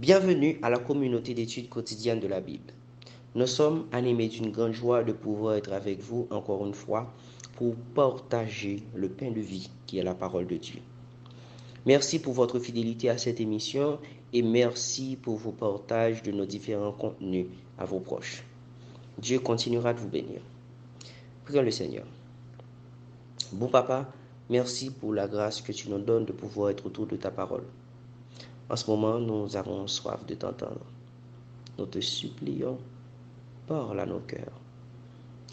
Bienvenue à la communauté d'études quotidiennes de la Bible. Nous sommes animés d'une grande joie de pouvoir être avec vous encore une fois pour partager le pain de vie qui est la parole de Dieu. Merci pour votre fidélité à cette émission et merci pour vos partages de nos différents contenus à vos proches. Dieu continuera de vous bénir. Prions le Seigneur. Bon papa, merci pour la grâce que tu nous donnes de pouvoir être autour de ta parole. En ce moment, nous avons soif de t'entendre. Nous te supplions, parle à nos cœurs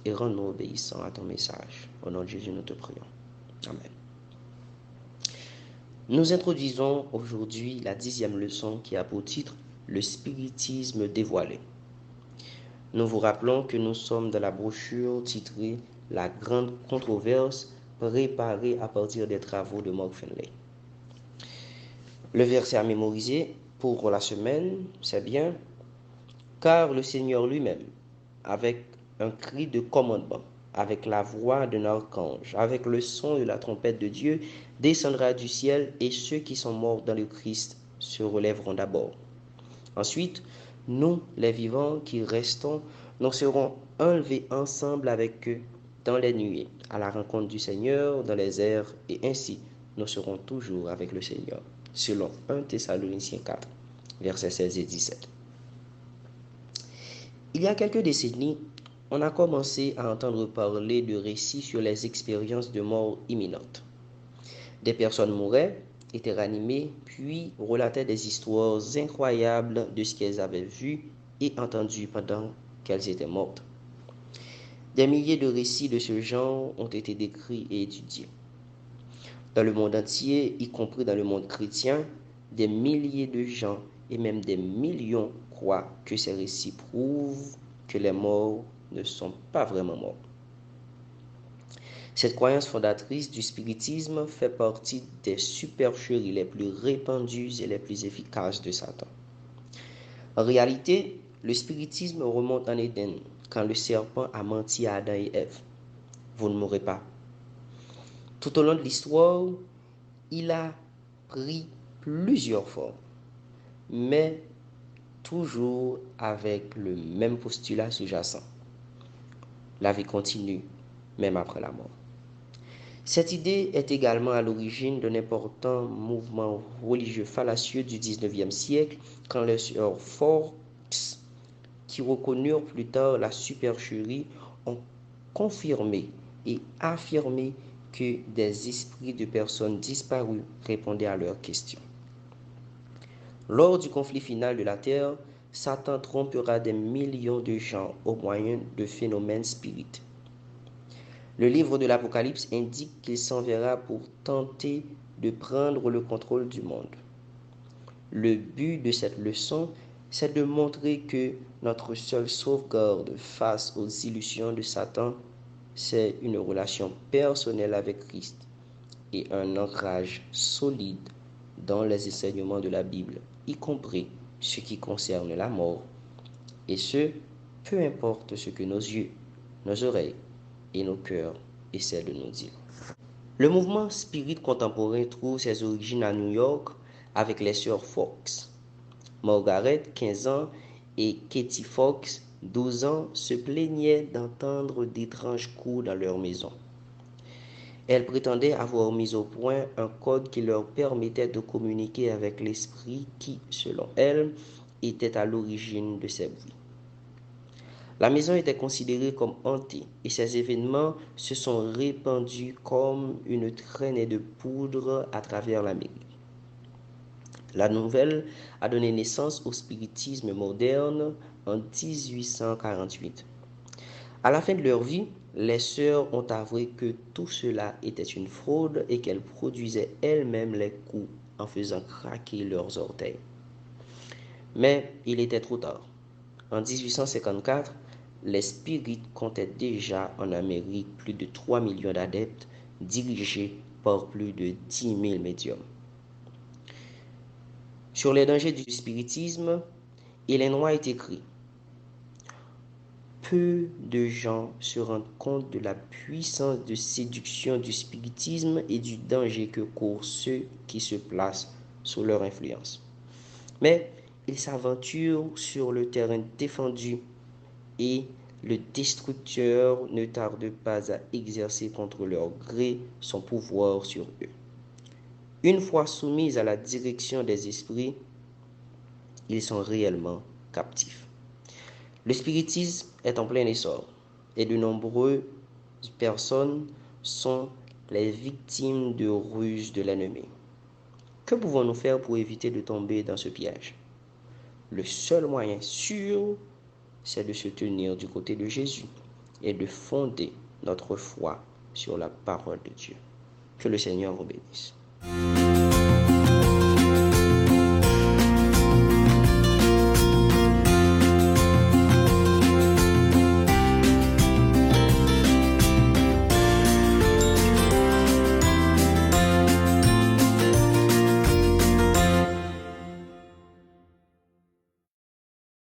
et rends-nous obéissants à ton message. Au nom de Jésus, nous te prions. Amen. Nous introduisons aujourd'hui la 10e leçon qui a pour titre « Le spiritisme dévoilé ». Nous vous rappelons que nous sommes dans la brochure titrée « La grande controverse » préparée à partir des travaux de Mark Finlay. Le verset à mémoriser pour la semaine, c'est bien « Car le Seigneur lui-même, avec un cri de commandement, avec la voix d'un archange, avec le son de la trompette de Dieu, descendra du ciel et ceux qui sont morts dans le Christ se relèveront d'abord. Ensuite, nous, les vivants qui restons, nous serons enlevés ensemble avec eux dans les nuées, à la rencontre du Seigneur dans les airs, et ainsi nous serons toujours avec le Seigneur, selon 1 Thessaloniciens 4, versets 16 et 17. Il y a quelques décennies, on a commencé à entendre parler de récits sur les expériences de mort imminente. Des personnes mouraient, étaient ranimées, puis relataient des histoires incroyables de ce qu'elles avaient vu et entendu pendant qu'elles étaient mortes. Des milliers de récits de ce genre ont été décrits et étudiés. Dans le monde entier, y compris dans le monde chrétien, des milliers de gens et même des millions croient que ces récits prouvent que les morts ne sont pas vraiment morts. Cette croyance fondatrice du spiritisme fait partie des supercheries les plus répandues et les plus efficaces de Satan. En réalité, le spiritisme remonte en Éden, quand le serpent a menti à Adam et Ève. Vous ne mourrez pas. Tout au long de l'histoire, il a pris plusieurs formes, mais toujours avec le même postulat sous-jacent. La vie continue, même après la mort. Cette idée est également à l'origine d'un important mouvement religieux fallacieux du XIXe siècle, quand les sœurs Fox, qui reconnurent plus tard la supercherie, ont confirmé et affirmé que des esprits de personnes disparues répondaient à leurs questions. Lors du conflit final de la Terre, Satan trompera des millions de gens au moyen de phénomènes spirites. Le livre de l'Apocalypse indique qu'il s'enverra pour tenter de prendre le contrôle du monde. Le but de cette leçon, c'est de montrer que notre seule sauvegarde face aux illusions de Satan, c'est une relation personnelle avec Christ et un ancrage solide dans les enseignements de la Bible, y compris ce qui concerne la mort, et ce, peu importe ce que nos yeux, nos oreilles et nos cœurs essaient de nous dire. Le mouvement spirit contemporain trouve ses origines à New York avec les sœurs Fox. Margaret, 15 ans, et Katie Fox, 12 ans, se plaignaient d'entendre d'étranges coups dans leur maison. Elles prétendaient avoir mis au point un code qui leur permettait de communiquer avec l'esprit qui, selon elles, était à l'origine de ces bruits. La maison était considérée comme hantée et ces événements se sont répandus comme une traînée de poudre à travers l'Amérique. La nouvelle a donné naissance au spiritisme moderne en 1848. À la fin de leur vie, les sœurs ont avoué que tout cela était une fraude et qu'elles produisaient elles-mêmes les coups en faisant craquer leurs orteils. Mais il était trop tard. En 1854, les spirites comptaient déjà en Amérique plus de 3 millions d'adeptes dirigés par plus de 10 000 médiums. Sur les dangers du spiritisme, Ellen White écrit « Peu de gens se rendent compte de la puissance de séduction du spiritisme et du danger que courent ceux qui se placent sous leur influence. Mais ils s'aventurent sur le terrain défendu et le destructeur ne tarde pas à exercer contre leur gré son pouvoir sur eux. Une fois soumis à la direction des esprits, ils sont réellement captifs. Le spiritisme est en plein essor et de nombreuses personnes sont les victimes de ruses de l'ennemi. Que pouvons-nous faire pour éviter de tomber dans ce piège? Le seul moyen sûr, c'est de se tenir du côté de Jésus et de fonder notre foi sur la parole de Dieu. Que le Seigneur vous bénisse.